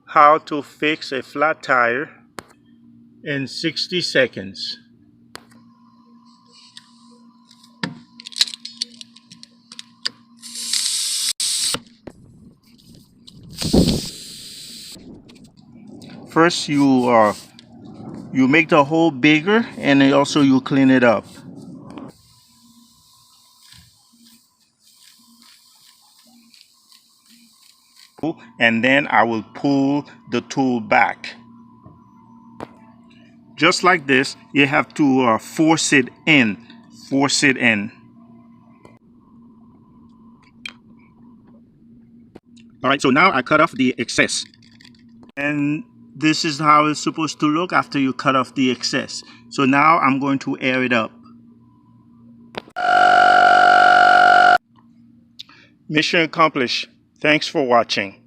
how to fix a flat tire in 60 seconds. First, you make the hole bigger, and then also you clean it up. And then I will pull the tool back. Just like this, you have to force it in. Force it in. All right, so now I cut off the excess. And this is how it's supposed to look after you cut off the excess. So now I'm going to air it up. Mission accomplished. Thanks for watching.